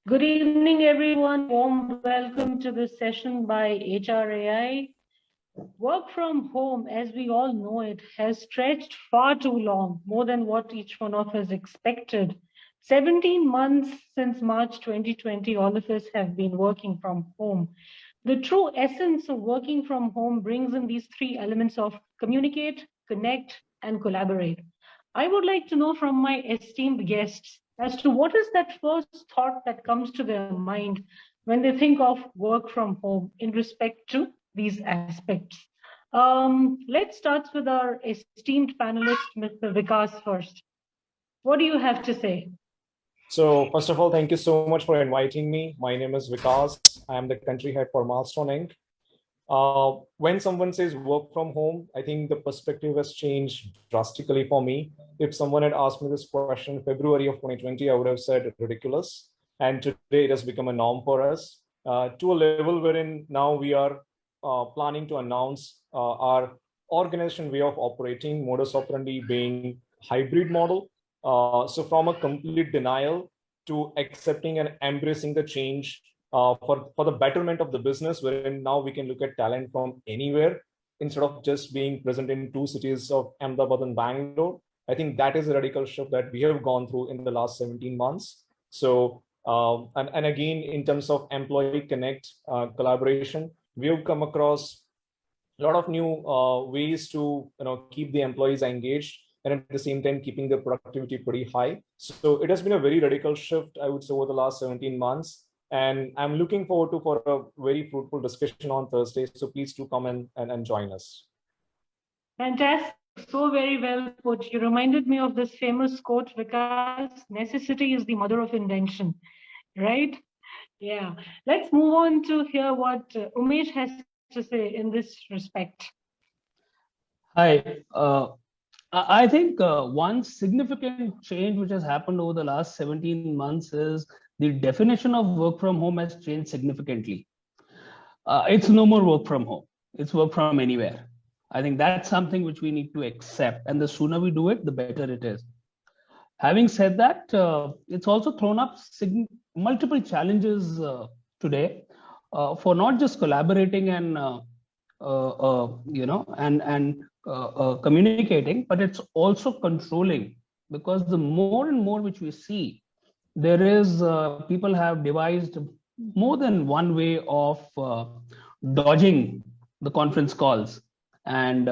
Good evening, everyone. Warm welcome to this session by HRAI. Work from home, as we all know it, has stretched far too long, more than what each one of us expected. 17 months since March 2020, all of us have been working from home. The true essence of working from home brings in these three elements of communicate, connect, and collaborate. I would like to know from my esteemed guests as to what is that first thought that comes to their mind when they think of work from home in respect to these aspects. Let's start with our esteemed panelist, Mr. Vikas, first. What do you have to say? So first of all, thank you so much for inviting me. My name is Vikas. I am the country head for Milestone Inc. When someone says work from home, I think the perspective has changed drastically for me. If someone had asked me this question in February of 2020, I would have said ridiculous. And today it has become a norm for us to a level wherein now we are planning to announce our organization way of operating, modus operandi being hybrid model. So from a complete denial to accepting and embracing the change for the betterment of the business, wherein now we can look at talent from anywhere instead of just being present in two cities of Ahmedabad and Bangalore. I think that is a radical shift that we have gone through in the last 17 months. So, and again, in terms of employee connect collaboration, we have come across a lot of new ways to keep the employees engaged and at the same time keeping the productivity pretty high. So it has been a very radical shift, I would say, over the last 17 months. And I'm looking forward to for a very fruitful discussion on Thursday. So please do come and join us. Fantastic. So very well put. You reminded me of this famous quote, Vikas, necessity is the mother of invention, right? Yeah. Let's move on to hear what Umesh has to say in this respect. Hi. I think one significant change which has happened over the last 17 months is the definition of work from home has changed significantly. It's no more work from home. It's work from anywhere. I think that's something which we need to accept. And the sooner we do it, the better it is. Having said that, it's also thrown up multiple challenges today for not just collaborating and communicating, but it's also controlling, because the more and more which we see, there is people have devised more than one way of dodging the conference calls, and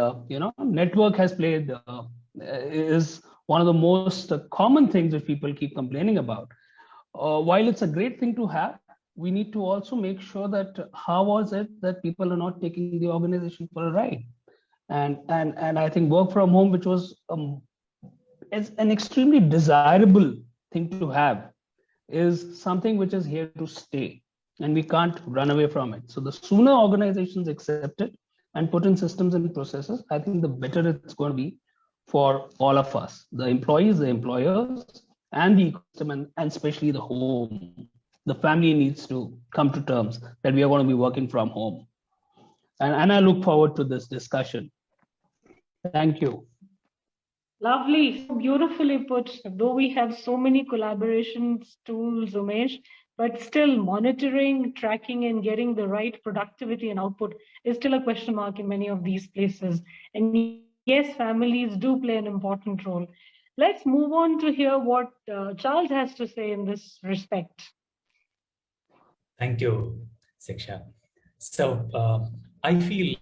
network has played is one of the most common things that people keep complaining about. While it's a great thing to have, we need to also make sure that how was it that people are not taking the organization for a ride. And I think work from home, which was is an extremely desirable thing to have, is something which is here to stay, and we can't run away from it. So the sooner organizations accept it and put in systems and processes, I think the better it's going to be for all of us, the employees, the employers, and the ecosystem, and especially the home. The family needs to come to terms that we are going to be working from home. And I look forward to this discussion. Thank you. Lovely, so beautifully put. Though we have so many collaboration tools, Umesh, but still monitoring, tracking, and getting the right productivity and output is still a question mark in many of these places. And yes, families do play an important role. Let's move on to hear what Charles has to say in this respect. Thank you, Siksha. So I feel,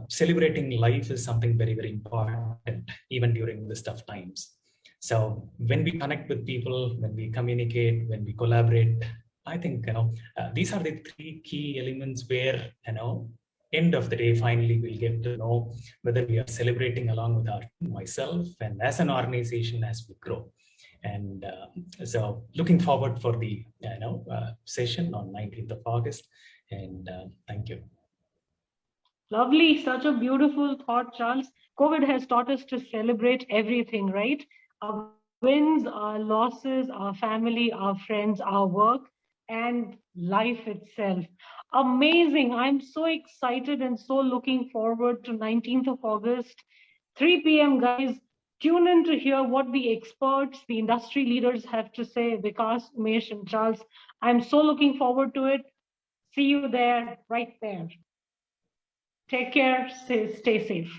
celebrating life is something very, very important, even during this tough times. So when we connect with people, when we communicate, when we collaborate, I think, these are the three key elements where, end of the day, finally we'll get to know whether we are celebrating along with myself and as an organization as we grow. And so looking forward for the session on 19th of August. And thank you. Lovely, such a beautiful thought, Charles. COVID has taught us to celebrate everything, right? Our wins, our losses, our family, our friends, our work, and life itself. Amazing. I'm so excited and so looking forward to 19th of August, 3 p.m., guys. Tune in to hear what the experts, the industry leaders have to say. Vikas, Umesh, and Charles, I'm so looking forward to it. See you there, right there. Take care, stay safe.